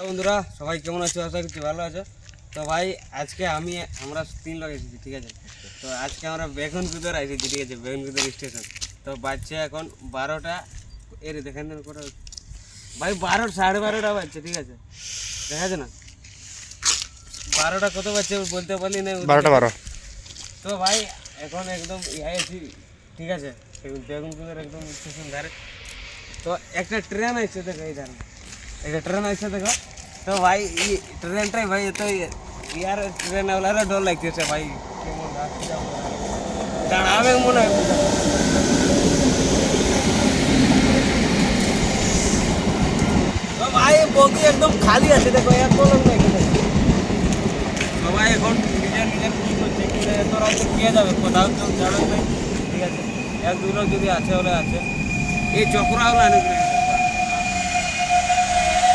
Hello বন্ধুরা, সবাই কেমন আছো? আশা করছি ভালো আছো। তো ভাই আজকে আমরা 3 লোক এসেছি, ঠিক আছে। তো আজকে আমরা বেগুনকুদর এসেছি, ঠিক আছে, বেগুনকুদর স্টেশন। তো বাজছে এখন 12টা, এর দেখেন দেন কটা ভাই, 12:30 বাজছে, ঠিক আছে, দেখা যায় না 12টা কত বাজছে বলতে পারলি না। 12টা 12। তো ভাই এখন একদম আছি, ঠিক আছে, বেগুনকুদর একদম স্টেশন ধারে। তো একটা ট্রেন আসছে, দেখো এই ধারে একটা ট্রেন আসছে, দেখো। তো ভাই এই ট্রেনটাই ভাই তো ইয়ার ট্রেনওয়ালারা ডর লাগতেছে ভাই, কেমন দাঁড়াবে মনে হয়। তো ভাই বগি একদম খালি আছে, দেখো এক বলুন না এখানে। সবাই এখন নিজের নিজের কি করছে, কি এত রাতে কে যাবে, কোথাও কেউ যাবে ভাই, ঠিক আছে। এক দুই লোক যদি আছে হলে আছে, এই চক্রা হলো অনেক।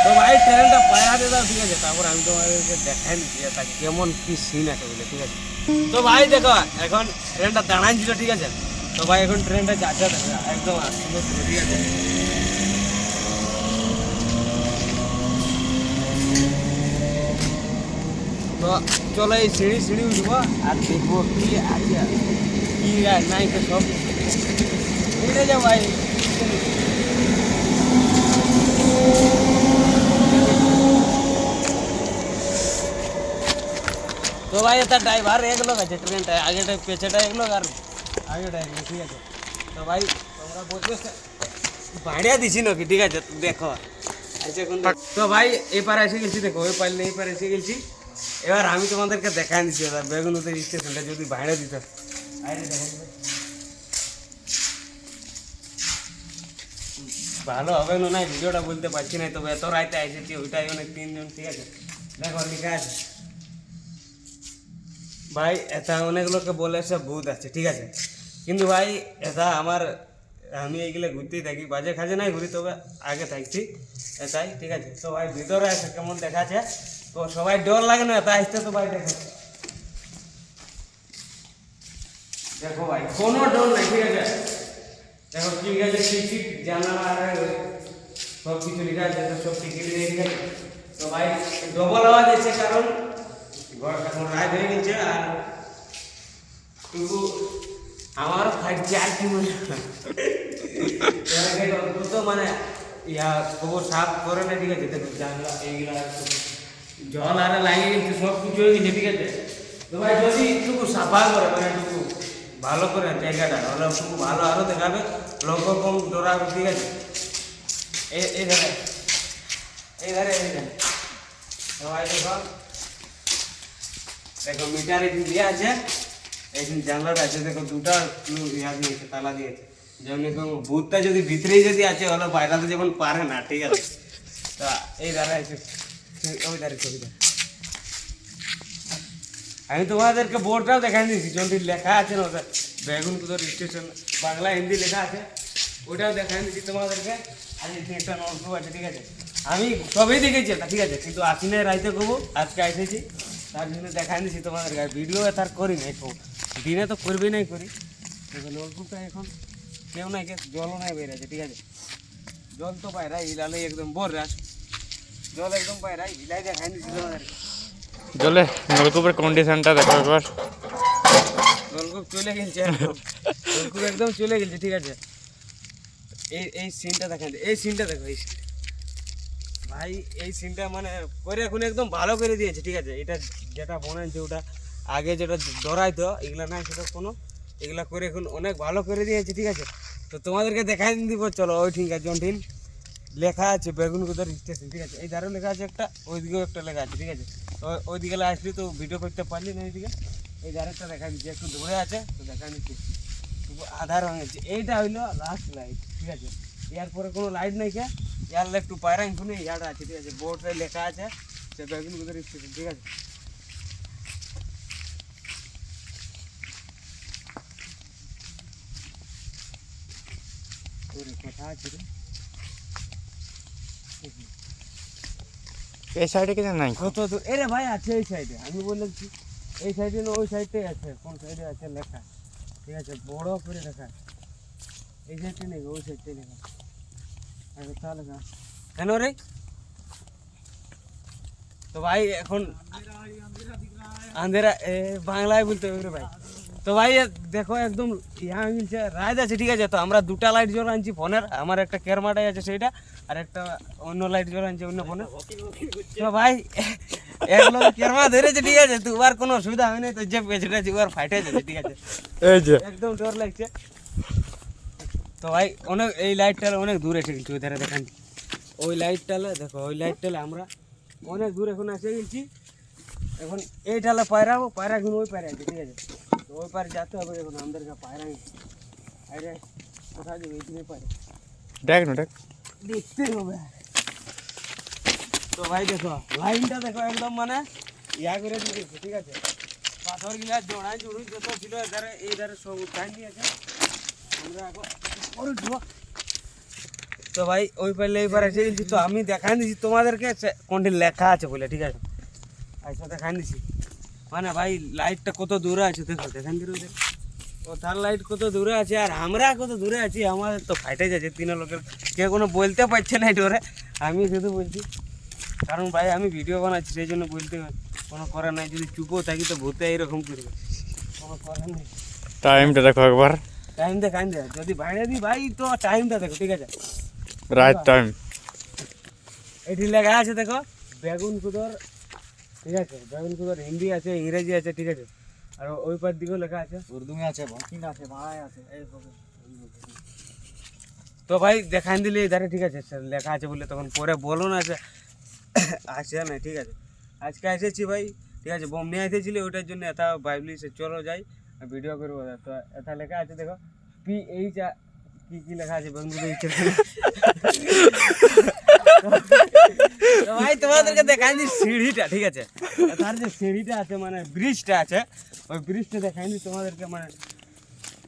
তো ভাই ট্রেনটা পায়াতে দাও, ঠিক আছে, তারপর আমি তোমাদেরকে দেখাই নিচ্ছি তা কেমন কি সিন আছে বলে, ঠিক আছে। তো ভাই দেখো এখন ট্রেনটা দাঁড়াইছিল, ঠিক আছে। তো ভাই এখন ট্রেনটা যাচ্ছে, দেখো একদম আসছিল, ঠিক আছে। তো চলো এই সিঁড়ি উঠবো আর দেখবো কি আছে কি নাই, তো সব উঠে যাও ভাই। তো ভাই এটা ড্রাইভার এক লোক আছে, ট্রেনটা আগেটা পেছাটা এক লোক আর আগেটা এক লোক, ঠিক আছে। তো ভাই তোমরা বলছো ভাড়িয়া দিছি নাকি, ঠিক আছে, তো দেখো আছে কোন। তো ভাই এপারে এসে গেছি, দেখো ওই পারলে এইপারে এসে গেছি। এবার আমি তোমাদেরকে দেখাই দিচ্ছি বেগুনদের স্টেশনটা যদি ভাড়া দিত ভালো হবে না, নাই ভিডিওটা বলতে পারছি না। তবে এত রাইতে এসেছি, ওইটাই অনেক 3 জন, ঠিক আছে। দেখো লেখা আছে ভাই, এটা অনেক লোকে বলে সে ভূত আছে, ঠিক আছে। কিন্তু ভাই এটা আমি এইগুলো ঘুরতেই থাকি, বাজে খাজে নাই ঘুরি, তবে আগে থাকছি এটাই, ঠিক আছে। তো ভাই ভিতরে আছে কেমন দেখাচ্ছে, তো সবাই ডর লাগে না এটা আসতে। তো ভাই দেখো দেখো ভাই কোনো ডর নাই, ঠিক আছে। দেখো কি আছে, টিকিট জানালা সব কিছু লেখা আছে, তো সব টিকিট নিয়ে, ঠিক আছে। তো ভাই ডবল আওয়াজ আছে, কারণ ঘর এখন রাত হয়ে গেছে আর তবু আমার ফাটছে আর কি মনে তো মানে ইয়া খবর সাফ করে না, ঠিক আছে। দেখো জানলা এইগুলা জল আর লাগিয়ে গেছে, সব কিছু হয়ে গেছে, ঠিক আছে। তো ভাই যদি একটু সাফা করে, মানে একটু ভালো করে জায়গাটা, তাহলে একটু ভালো আরও দেখাবে, লোক কম ডরাবে, ঠিক আছে। এই ধারে এই ধারে এই ধারে তো ভাই দেখো দেখো মিটারে দিয়ে আছে, এই জানলাটা আছে, দেখো দুটা ইয়া দিয়েছে, তালা দিয়েছে। যেমন ভূতটা যদি ভিতরেই যদি আছে, হলো বাইরাতে যেমন পারে না, ঠিক আছে। তা এই ধারে আছে, ওই ধারে ছবি। আমি তোমাদেরকে বোর্ডটাও দেখাই দিয়েছি, যদি লেখা আছে না ওটা বেগুনকুদর স্টেশন, বাংলা হিন্দি লেখা আছে, ওইটাও দেখাই দিয়েছি তোমাদেরকে। আর একটা নলকূপ আছে, ঠিক আছে। আমি সবই দেখেছি এটা, ঠিক আছে, কিন্তু আসি নাই রাইতে করবো, আজকে এসেছি তার জন্য দেখাই দিয়েছি তোমাদেরকে। ভিডিও তার করি নাই, দিনে তো করবি নাই করি। নলকূপটা এখন কেউ নাই, জলও নাই বেরিয়েছে, ঠিক আছে। জল তো পায়রা হিলালে একদম বররাস, জল একদম পায়রা হিলাই দেখাই দিয়েছি তোমাদেরকে। জলে নলকূপের কন্ডিশনটা দেখো একবার। নলকূপ চলে গেছে, নলকূপ একদম চলে গেছে, ঠিক আছে। এই সিনটা দেখেন, এই সিনটা দেখো, এই সিনটা ভাই, এই সিনটা মানে করে এখন একদম ভালো করে দিয়েছে, ঠিক আছে। এটা যেটা বানাইছে ওটা আগে যেটা ডরাইতো এগুলা নাই, সেটা কোনো এগুলা করে এখন অনেক ভালো করে দিয়েছে, ঠিক আছে। তো তোমাদেরকে দেখাই দিব, চলো। ওই ঠিক আছে, জন্টিন লেখা আছে বেগুনকুদর স্টেশন, ঠিক আছে। এই ধারেও লেখা আছে একটা, ওইদিকেও একটা লেখা আছে, ঠিক আছে। তো ওইদিকে আসলি তো ভিডিও করতে পারলি না, এইদিকে এই ধারেরটা দেখা দিচ্ছে, একটু দূরে আছে, তো দেখা নিচ্ছি আধার হয়েছে। এইটা হইলো লাস্ট লাইট, ঠিক আছে। এরপরে কোনো লাইট নাই, কে ইয়ার একটু পায়রা শুনে ইয়াটা আছে, ঠিক আছে। বোর্ডে লেখা আছে সে বেগুনকুদর স্টেশন, ঠিক আছে। কথা আছে রে, এই সাইডে কিছু নাই। কত দূর এরে ভাই আছে এই সাইডে, আমি বলেছি এই সাইডে না ওই সাইডে আছে, কোন সাইডে আছে লেখা, ঠিক আছে, বড় করে লেখা। এই সাইডে নেই, ওই সাইডে লেখা। আরে তাহলে কেন রে তো ভাই এখন আন্ধেরা বাংলায় বলতে হবে রে ভাই। তো ভাই দেখো একদম ইয়া মিলছে রাত আছে, ঠিক আছে। তো আমরা দুটা লাইট জ্বর আনছি ফোনের, আমার একটা কেরমাটাই আছে সেইটা, আর একটা অন্য লাইট জ্বর আনছি অন্য ফোনে। তো ভাই এক লোক কেরমা ধরেছে, ঠিক আছে। তো আর কোনো অসুবিধা হয়নি, তো যে পেছনে আছে ওর ফাইটে যাচ্ছে, ঠিক আছে। এই যে একদম ডর লাগছে। তো ভাই অনেক এই লাইটটা অনেক দূরে এসে গেছি, ওই ধারে দেখান ওই লাইটটালে দেখো, ওই লাইটটালে আমরা অনেক দূর এখন এসে গেছি। এখন এইটালে পায়রাবো, পায়রা এখন ওই পায়রা আছে, ঠিক আছে। তো ওই পারে যেতে হবে, এখন আমাদেরকে পায়রা আরে কোথায় যাবে এইখানে পায়রা দেখ না দেখ। দেখতে হবে। তো ভাই দেখো লাইনটা দেখো একদম মানে ইয়া করে দিয়েছে, ঠিক আছে। পাথর গিলা জোড়াই জড়ুই যত ছিল এধারে এই ধারে সব উঠাই নিয়েছে, আমরা এখন উপরে উঠবো। তো ভাই ওই পারলে এইবার এসে গেছি। তো আমি দেখাই দিচ্ছি তোমাদেরকে কোনটি লেখা আছে বলে, ঠিক আছে। আচ্ছা দেখাই দিচ্ছি মানে ভাই লাইটটা কত দূরে আছে দেখো, দেখান দিল ও তার লাইট কত দূরে আছে আর আমরা কত দূরে আছি। আমাদের তো ফাইটে যাচ্ছে, তিন লোকের কেউ কোনো বলতে পারছে না ডরে, আমি শুধু বলছি। কারণ ভাই আমি ভিডিও বানাচ্ছি, সেই জন্য বলতে কোনো করার নাই। যদি চুপও থাকি তো ভূতে এইরকম করবে, কোনো করার নেই। টাইমটা দেখো একবার, টাইম দেখান দে, যদি বাইরে দিই ভাই তো টাইমটা দেখো, ঠিক আছে। Right time. এটি লেখা আছে দেখো বেগুন কুদর, ঠিক আছে। বেগুন কুদর হিন্দি আছে, ইংরেজি আছে, ঠিক আছে। আর ওই পার দিকেও লেখা আছে, উর্দু আছে, বঙ্কিং আছে, বাংলায় আছে, এই তো ভাই দেখান দিলে এধারে, ঠিক আছে। লেখা আছে বলে তখন পরে বলো না যে আসে না, ঠিক আছে। আজকে এসেছি ভাই, ঠিক আছে। বোম নিয়ে এসেছিলি ওইটার জন্য এটা ভাবলি সে চলো যাই ভিডিও করবো। তো এটা লেখা আছে দেখো PH কি লেখা আছে বন্ধু তো ভাই তোমাদেরকে দেখাই দি সিঁড়িটা, ঠিক আছে। তার যে সিঁড়িটা আছে মানে ব্রিজটা আছে, ওই ব্রিজটা দেখাই দি তোমাদেরকে।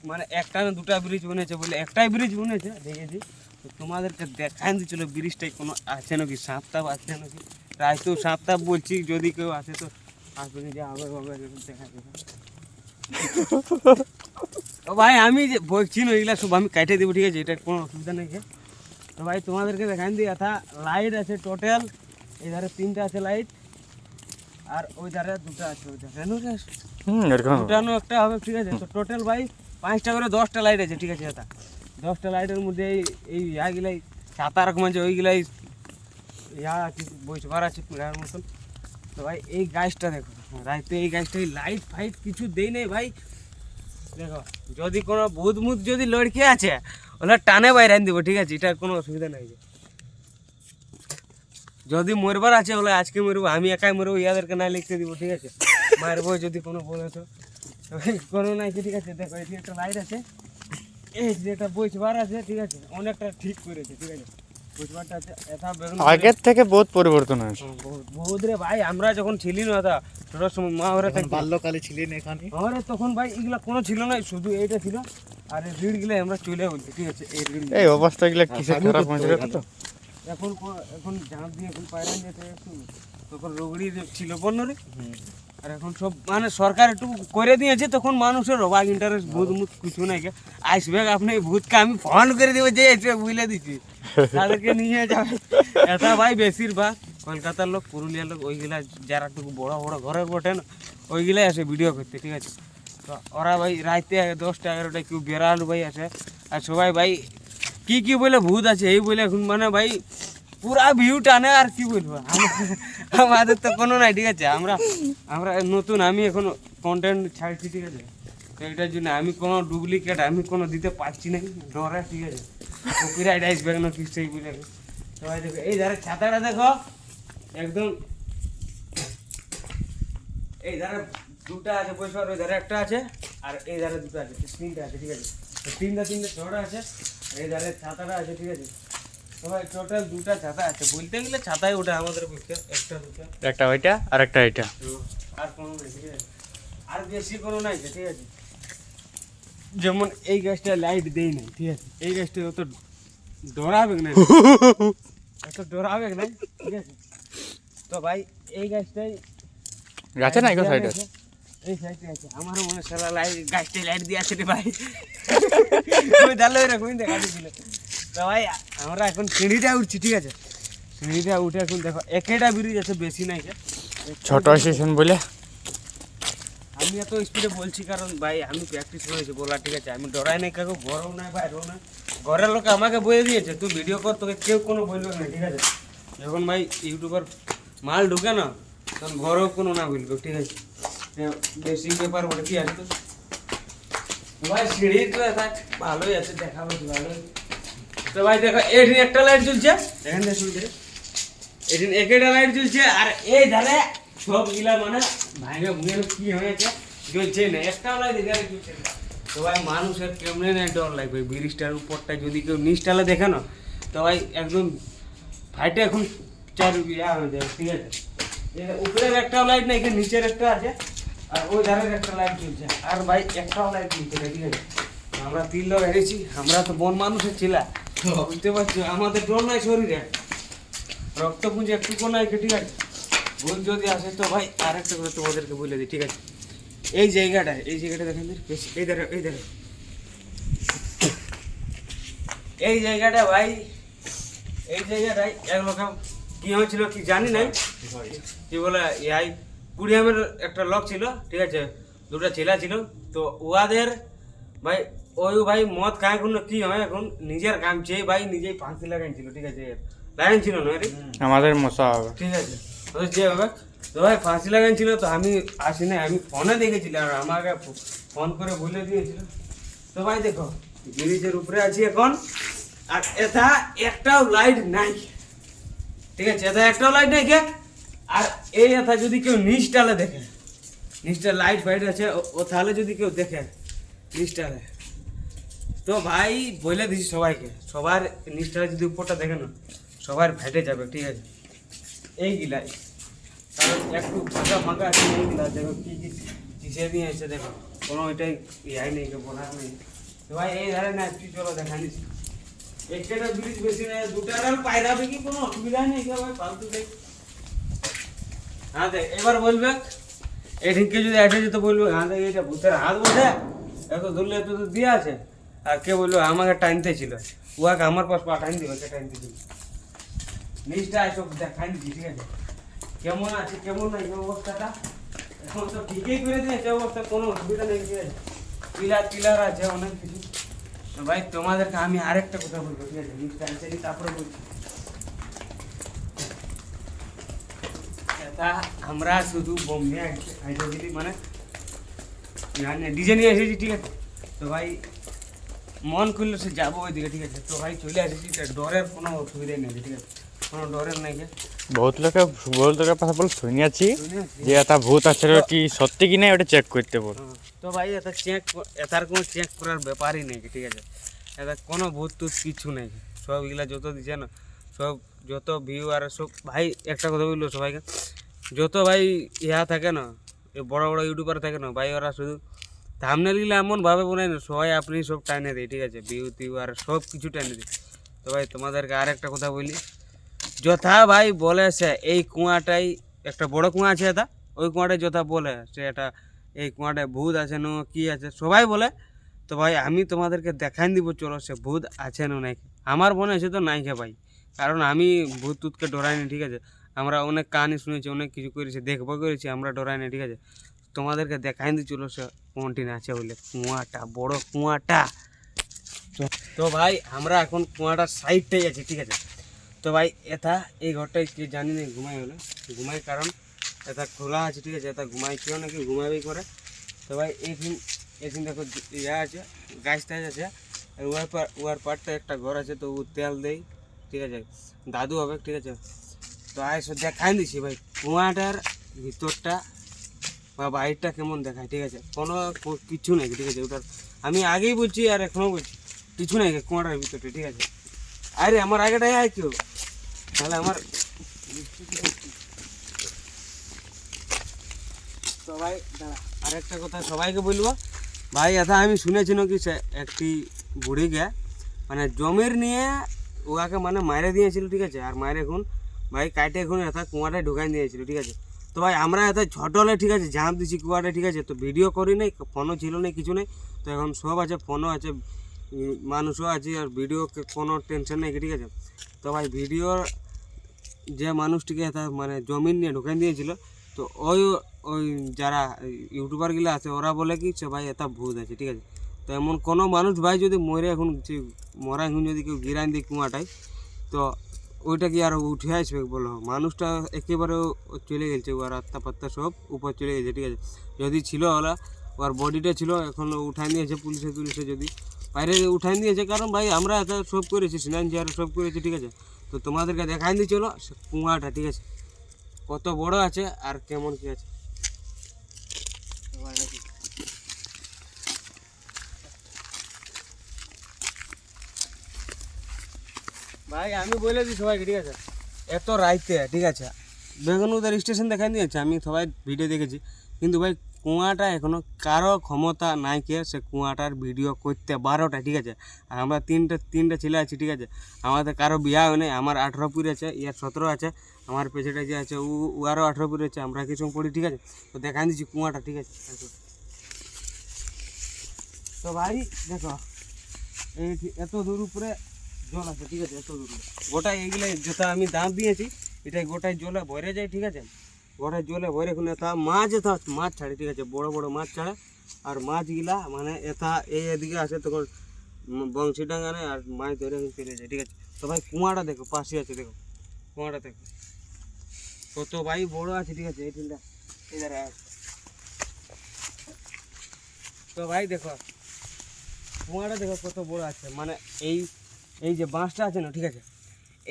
মানে একটা না দুটা ব্রিজ বনেছে বলে, একটাই ব্রিজ বনেছে দেখেছি। তো তোমাদেরকে দেখাই দি চলো ব্রিজটাই কোনো আছে নাকি, সাপ টাপ আছে নাকি। রাইতেও সাপ টাপ বলছি, যদি কেউ আসে তো আসবে, যে হবে দেখা দেবে। তো ভাই আমি যে বলছি না এগুলা সব আমি কাটে দেবো, ঠিক আছে। এটা কোনো অসুবিধা নেই। তো ভাই তোমাদেরকে দেখান দিই এটা লাইট আছে টোটাল, এই ধারে 3টা আছে লাইট, আর ওই ধারে 2টা আছে, ওই ধারে এরকম দুটানো একটা হবে, ঠিক আছে। তো টোটাল ভাই 5টা করে 10টা লাইট আছে, ঠিক আছে। এটা 10টা লাইটের মধ্যে এই ইয়াগুলাই ছাতা রকম আছে, ওইগুলাই ইয়া আছে বইসবার আছে পুরার মতন। তো ভাই এই গাছটা দেখো, রাইতে এই গাছটা লাইট ফাইট কিছু দেই নেই ভাই। দেখো যদি কোনো ভূত মুত যদি লড়কে আছে ওরা টানে বাইরে আন দিব, ঠিক আছে। এটার কোনো অসুবিধা নাই। যদি মরবার আছে ওরা আজকে মরবো, আমি একাই মরবো, ইয়াদেরকে না লিখতে দিব, ঠিক আছে। মারবো যদি কোনো বলে তো কোনো নাই, ঠিক আছে। দেখো এই একটা লাইট আছে, এই যেটা বইসবার আছে, ঠিক আছে। অনেকটা ঠিক করেছে, ঠিক আছে। বইসবারটা আছে এটা বেগুন আগের থেকে বহুত পরিবর্তন হয়েছে। বহুত রে ভাই, আমরা যখন ছিলি না তা ছোটোর সময় মা ওরা থাকতো, বাল্যকালে ছিলেন এখানে আমারে তখন ভাই এগুলা কোনো ছিল না, শুধু এইটা ছিল। আর এই রিড়গুলো আমরা চলে বলছি, ঠিক আছে। এই রিড় এই অবস্থাগুলো কিসের খারাপ হয়েছে তো। এখন এখন ঝাঁপ দিয়ে এখন পায়রা যেতে একটু, তখন রোগড়ি ছিল বন্যরে। আর এখন সব মানে সরকার একটু করে দিয়েছে, তখন মানুষের অবাক ইন্টারেস্ট ভূত মুত কিছু নাই। আসবে আপনি এই ভূতকে আমি ফোন করে দেবো যে এসে বুঝলে দিচ্ছি, তাদেরকে নিয়ে যাবে। এটা ভাই বেশিরভাগ কলকাতার লোক, পুরুলিয়ার লোক, ওইগুলা যারা টুকু বড় বড় ঘরের বটে না, ওইগুলাই আসে ভিডিও করতে, ঠিক আছে। তো ওরা ভাই রাইতে 10টা 11টায় কেউ বেড়াল ভাই আসে, আর সবাই ভাই কি বলে ভূত আছে এই বলে এখন মানে ভাই পুরা ভিউ টানে। আর কি বলবো, আমাদের তো কোনো নাই, ঠিক আছে। আমরা নতুন, আমি এখন কন্টেন্ট ছাড়ছি, ঠিক আছে। তো এটার জন্য আমি কোনো ডুপ্লিকেট আমি কোনো দিতে পারছি না, ডরে, ঠিক আছে। কপিরাইট আসবে না কিছু সেই বলে। সবাই দেখো এই ধারে ছাতাটা দেখো একদম, এই ধারে 2টা আছে বসবার, ওই ধারে একটা আছে, আর এই ধারে 2টা আছে, 3টা আছে, ঠিক আছে। তো 3টা 6টা আছে, এই ধারে ছাতাটা আছে, ঠিক আছে। সবাই টোটাল 2টা ছাতা আছে, বলতে গেলে ছাতাই ওটা আমাদের পক্ষে, একটা 2টা, একটা ওইটা আর একটা এটা। আর কোনো নাই, ঠিক আছে। আর বেশি কোনো নাই, ঠিক আছে। যেমন এই গাছটা লাইট দেই নাই, ঠিক আছে। এই গাছটা অত ডরাবে না, এত ডরাবে না, ঠিক আছে। তো ভাই এই গাছটাই গাছে না এই সাইড আছে, এই সাইডে আছে। আমারও মনে সারা লাইট গাছটাই লাইট দিয়ে আছে রে ভাই, ওই ডালে এরকমই দেখা দিয়েছিল। তো ভাই আমরা এখন সিঁড়িটা উঠছি, ঠিক আছে। সিঁড়িটা উঠে এখন দেখো একটা ব্রিজ আছে, বেশি নাই। ছোট স্টেশন বলে আমি এত স্পিডে বলছি কারণ ভাই আমি প্র্যাকটিস করেছি বলা, ঠিক আছে? আমি ডরাই নাই কাকু, গরম নাই বাইরেও নাই। ঘরের লোক আমাকে বলে দিয়েছে তুই ভিডিও কর, তোকে কেউ কোনো বলবে না, ঠিক আছে? যখন ভাই ইউটিউবার মাল ঢুকে না তখন ঘরেও কোনো না বলবে, ঠিক আছে? বেশি ব্যাপার বলে কি আছে তো ভাই সিঁড়ি তো ভালোই আছে, দেখাবো ভালোই। তো ভাই দেখো এখানে একটা লাইট জ্বলছে, এখান থেকে শুরু করে এখানে একটা লাইট জ্বলছে, আর এই ধারে সব গিলা মানে ভাইকে ভুঙে কি হয়েছে জ্বলছে না, একটা লাইট এখানে জ্বলছে না। তো ভাই মানুষের কেমনে না ডর লাগবে, ব্রিজটার উপরটা যদি কেউ নিচটালে দেখে না তো ভাই একদম ফাইটে এখন চার ইয়া হয়ে যাবে, ঠিক আছে? উপরের একটা লাইট না, এখানে নিচের একটা আছে, আর ওই ধারের একটা লাইট জ্বলছে, আর ভাই একটাও লাইট জ্বলছে না, ঠিক আছে? আমরা 3 লোক হেরেছি, আমরা তো বন মানুষের ছিলা, বুঝতে পারছো? আমাদের ডর নাই শরীরে, রক্তপুঞ্জ একটুকু নাই, ঠিক আছে? ভুল যদি আসে তো ভাই আর একটা করে তোমাদেরকে বলে দিই, ঠিক আছে? এই জায়গাটা দেখেন, এই ধারে এই জায়গাটা ভাই, এই জায়গাটায় এক লোক কি হয়েছিল কি জানি নাই, কি বলে এই কুড়িয়ামের একটা লোক ছিল, ঠিক আছে? দুটা ছেলে ছিল, তো ওদের ভাই ওই ভাই মদ খায় এখন কি হয়, এখন নিজের কাম চেয়ে ভাই নিজেই ফাঁসি লাগাইছিল, ঠিক আছে? লাগাই ছিল না রে, আমাদের মশা হবে, ঠিক আছে? তো যে হবে তো ভাই ফাঁসি লাগাইছিল, তো আমি আসি নাই, আমি ফোনে দেখেছিলাম আর আমাকে ফোন করে বলে দিয়েছিল। তো ভাই দেখো ব্রিজের উপরে আছি এখন, আর এটা একটাও লাইট নাই, ঠিক আছে? এটা একটাও লাইট নাই কে, আর এই এটা যদি কেউ নিচটালে দেখে, নিচটা লাইট ফাইট আছে ও তাহলে যদি কেউ দেখে নিচটালে, তো ভাই বলে দিছি সবাইকে, সবার নিচটালে যদি উপরটা দেখে না সবার ফেটে যাবে, ঠিক আছে? এইগুলাই কারণ একটু ফাঁকা ফাঁকা আছে, এইগুলা দেখো কি কি চিছে দিয়ে এসে দেখো, কোনো এটাই ইয়াই নেই, বলার নেই। তো ভাই এই ধারে না একটু চলো দেখা নিচ্ছি, একটা ব্রিজ বেশি না, দুটার আর পায়রাবে কি কোনো অসুবিধা নেই ভাই, ফালতু দেখ। হ্যাঁ দেখ এবার বলবে এদিনকে যদি এসে যেত বলবে হ্যাঁ দেখ এটা ভূতের হাত বোঝে, এত ধরলে এত তো দিয়ে আছে, আর কে বললো আমাকে টাইনতে ছিল, উহাকে আমার পাশ টাইন দিবে, কে টাইনতে ছিল নিচটা এসব দেখাই দিচ্ছি, ঠিক আছে? কেমন আছে কেমন নাই অবস্থাটা, এখন তো ঠিকই করে দিয়েছে অবস্থা, কোনো অসুবিধা নেই, ঠিক আছে? পিলার আছে অনেক কিছু। তো ভাই তোমাদেরকে আমি আরেকটা কথা বলবো, ঠিক আছে? নিচটা আনছে তারপরে বলছি, এটা আমরা শুধু বোম্বে আইসি মানে ডিজে নিয়ে এসেছি, ঠিক আছে? তো ভাই মন করলে সে যাবো ওইদিকে, ঠিক আছে? তো ভাই চলে আসেছি, ডরের কোনো অসুবিধাই নেই, ঠিক আছে? কোনো ডরের নাই। বহুত লোকের কথা বল শুনিয়াছি যে এটা ভূত আছে কি সত্যি কি নাই ওটা চেক করতে বল। তো ভাই এটার কোনো চেক করার ব্যাপারই নেই, ঠিক আছে? এটা কোনো ভূত টুত কিছু নেই, সব এগুলা যত দিছে না, সব যত ভিউ আর সব ভাই একটা কথা বললো সবাইকে, যত ভাই ইহা থাকে না, বড় বড় ইউটিউবার থাকে না ভাই, ওরা শুধু থাম্বনেলগুলো এমনভাবে বানায় না, সবাই আপনি সব টাইনে দেয়, ঠিক আছে? ভিউ টিউ আর সব কিছু টাইনে দেয়। তো ভাই তোমাদেরকে আর একটা কথা বলি, যথা ভাই বলে সে এই কুয়াটাই একটা বড় কুয়া আছে, এটা ওই কুয়াটাই যথা বলে সে এটা এই কুয়াটায় ভূত আছে না কি আছে সবাই বলে। তো ভাই আমি তোমাদেরকে দেখাই দিব, চলো সে ভূত আছে না নাই। আমার মনে হচ্ছে তো নাই খে ভাই, কারণ আমি ভূত টুতকে ডরাইনি, ঠিক আছে? আমরা অনেক কাহিনি শুনেছি, অনেক কিছু করেছি, দেখবো করেছি, আমরা ডরাইনি, ঠিক আছে? তোমাদেরকে দেখাই দিই চলো সে কোনটি আছে বলে, কুয়াটা বড় কুয়াটা। তো ভাই আমরা এখন কুয়াটার সাইডটাই আছি, ঠিক আছে? তো ভাই এটা এই ঘরটাই কে জানি না ঘুমাই হলো, ঘুমাই কারণ এটা খোলা আছে, ঠিক আছে? এটা ঘুমাই কেউ নাকি ঘুমাবেই করে। তো ভাই এইখানে দেখো ইয়া আছে, গাছ টাছ আছে, আর উয়ার পাড়টা একটা ঘর আছে, তো ও তেল দেয়, ঠিক আছে? দাদু হবে, ঠিক আছে? তো আয় সব দেখাই দিছি ভাই কুয়াটার ভিতরটা বা বাইরটা কেমন দেখায়, ঠিক আছে? কোনো কিছু নেই, ঠিক আছে? ওটার আমি আগেই বলছি আর এখনও বলছি কিছু নেই কুয়াটার ভিতরটা, ঠিক আছে? আরে আমার আগেটাই আয় কেউ, তাহলে আমার তো ভাই আরেকটা কথা সবাইকে বলবো ভাই, এটা আমি শুনেছি নাকি সে একটি বুড়িকে মানে জমির নিয়ে ওয়াকে মানে মারে দিয়েছিল, ঠিক আছে? আর মারে এখন ভাই কাটে এখন এটা কুয়াটায় ঢুকাই দিয়েছিল, ঠিক আছে? তো ভাই আমরা এটা ছোট হলে, ঠিক আছে, ঝাঁপ দিছি কুয়াটা, ঠিক আছে? তো ভিডিও করি নাই, ফোনও ছিল না, কিছু নেই। তো এখন সব আছে, ফোনও আছে, মানুষও আছে, আর ভিডিও কোনো টেনশন নেই, ঠিক আছে? তো ভাই ভিডিওর যে মানুষটিকে এটা মানে জমিন নিয়ে ঢুকাই দিয়েছিল, তো তো ওই ওই যারা ইউটিউবারগুলো আছে ওরা বলে কি যে ভাই এটা ভূত আছে, ঠিক আছে। তো এমন কোনো মানুষ ভাই যদি মরে এখন মরা এখন যদি কেউ গিরান দিয়ে কুয়াটায়, তো ওইটা কি আর উঠে আসবে বলো? মানুষটা একেবারে চলে গেছে, ওর আত্মা পাত্তা সব উপর চলে গেছে, ঠিক আছে। যদি ছিল ওরা, ওর বডিটা ছিল, এখন উঠাই নিয়েছে পুলিশে যদি বাইরে উঠাই দিয়েছে, কারণ ভাই আমরা এটা সব করেছি, সিনান জিয়ার সব করেছি, ঠিক আছে। তো তোমাদেরকে দেখাই দিয়ে চলো সে কুয়াটা, ঠিক আছে, কত বড় আছে আর কেমন কি আছে। ভাই আমি বলে দিই সবাইকে, ঠিক আছে, এত রাইতে, ঠিক আছে, বেগুনউদার স্টেশন দেখাই দিয়েছে, আমি সবাই ভিডিও দেখেছি, কিন্তু ভাই কুয়াটা এখনো কারো ক্ষমতা নাই কে সে কুয়াটার ভিডিও করতে 12টা, ঠিক আছে। আর আমরা তিনটা ছেলে আছি, ঠিক আছে, আমাদের কারো বিয়া হয় নাই, আমার 18 পুরে আছে, ইয়ার 17 আছে, আমার পেছনে যে আছে ও আরও 18 পুরে আছে, আমরা কিছু পড়ি, ঠিক আছে। তো দেখাই দিচ্ছি কুয়াটা, ঠিক আছে। তো ভাই দেখো এই এত দূর উপরে জল আছে, ঠিক আছে, এত দূর গোটাই এইগুলো যেটা আমি দাম দিয়েছি, এটাই গোটাই জলে ভরে যায়, ঠিক আছে। গোটাই জলে ভরে এখন এটা মাছ ছাড়ে, ঠিক আছে, বড় বড় মাছ ছাড়ে। আর মাছগুলা মানে এদিকে আসে তখন বংশী ডাঙানে আর মাছ ধরে এখন চলে যায়, ঠিক আছে। তো ভাই কুয়াটা দেখো পাশে আছে, দেখো কুয়াটা দেখো কত ভাই বড় আছে, ঠিক আছে। এই তিনটা এধারে আছে। তো ভাই দেখো কুয়াটা দেখো কত বড় আছে, মানে এই এই যে বাঁশটা আছে না, ঠিক আছে,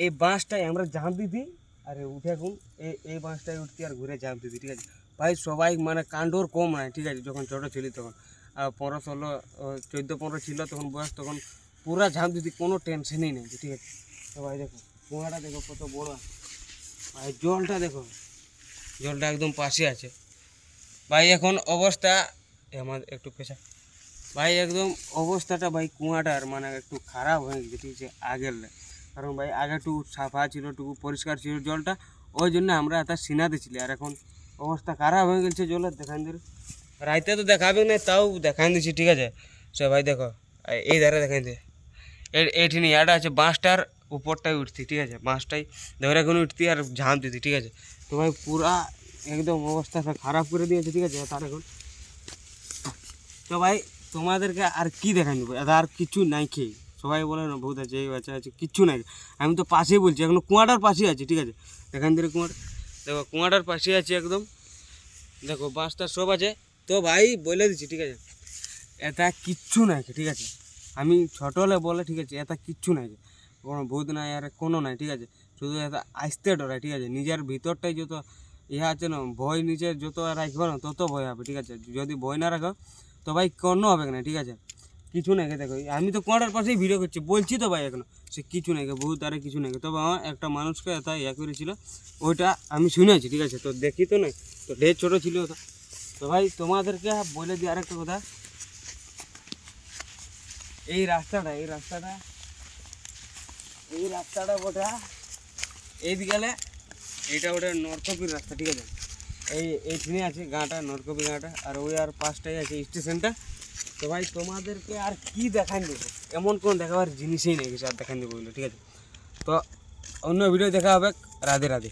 এই বাঁশটাই আমরা জাম দিতি আর উঠে এখন এই বাঁশটাই উঠতি আর ঘুরে জাম দিতি, ঠিক আছে। ভাই সবাই মানে কাণ্ডর কম নাই, ঠিক আছে, যখন ছোটো ছিলি তখন 15, 16, 14, 15 ছিল তখন বয়স, তখন পুরা ঝাঁপ দিতি, কোনো টেনশনই নেই, ঠিক আছে। তো ভাই দেখো কুয়াটা দেখো কত বড় আছে, ভাই জলটা দেখো, জলটা একদম পাশে আছে ভাই। এখন অবস্থা আমার একটু পেশা ভাই, একদম অবস্থাটা ভাই কুয়াটার মানে একটু খারাপ হয়ে গেছে, ঠিক আছে, আগের লে। কারণ ভাই আগে একটু সাফা ছিল, একটু পরিষ্কার ছিল জলটা, ওই জন্য আমরা এটা সিনাতে ছিলি। আর এখন অবস্থা খারাপ হয়ে গেছে জলের, দেখান দিল রাইতে তো দেখাবে না, তাও দেখান দিচ্ছি, ঠিক আছে। সে ভাই দেখো এই ধারে দেখাই দে, এইটি নিয়ে এটা আছে বাঁশটার উপরটাই উঠতি, ঠিক আছে, বাঁশটাই ধরে এখন উঠতি আর ঝাঁপ দিতি, ঠিক আছে। তো ভাই পুরা একদম অবস্থা খারাপ করে দিয়েছে, ঠিক আছে, তার এখন। তো ভাই তোমাদেরকে আর কি দেখাই দেবো, এটা আর কিছু নাই খেয়ে সবাই বলে না বহুত আছে, এই আছে কিচ্ছু নাই। আমি তো পাশেই বলছি, এখন কুয়াটার পাশেই আছে, ঠিক আছে, দেখান দিলে কুয়াটা দেখো, কুয়াটার পাশেই আছে একদম, দেখো বাঁশটা সব আছে। তো ভাই বলে দিচ্ছি, ঠিক আছে, এটা কিচ্ছু নাই, ঠিক আছে, আমি ছোটো হলে বলে, ঠিক আছে, এটা কিচ্ছু নাই, কোনো ভূত নাই আর কোনো নাই, ঠিক আছে। শুধু এটা আসতে ডরায়, ঠিক আছে, নিজের ভিতরটাই যত ইহা আছে না, ভয় নিজের যত রাখবে না তত ভয় হবে, ঠিক আছে। যদি ভয় না রাখো তো ভাই কোনো হবে না, ঠিক আছে, কিছু নাই। দেখো আমি তো কোয়াটার পাশেই ভিডিও করছি, বলছি তো ভাই এখনো সে কিছু নাই, বহুত আরে কিছু নাই। তবে আমার একটা মানুষকে এটা ইয়া করেছিল, ওইটা আমি শুনেছি, ঠিক আছে। তো দেখি তো নাই, তো ঢের ছোটো ছিল ওটা। তো ভাই তোমাদেরকে বলে দিই আরেকটা কথা, এই রাস্তাটা ওটা এইদিকে গেলে এইটা ওটা নরকপির রাস্তা, ঠিক আছে। এইখানে আছে গাঁটা, নরকপি গাঁটা, আর ওই আর পাশটাই আছে স্টেশনটা। তো ভাই তোমাদেরকে আর কি দেখান দেবো, এমন কোনো দেখাবার জিনিসই নেই কিছু আর দেখান দেবো, ঠিক আছে। তো অন্য ভিডিও দেখা হবে। রাধে রাধে।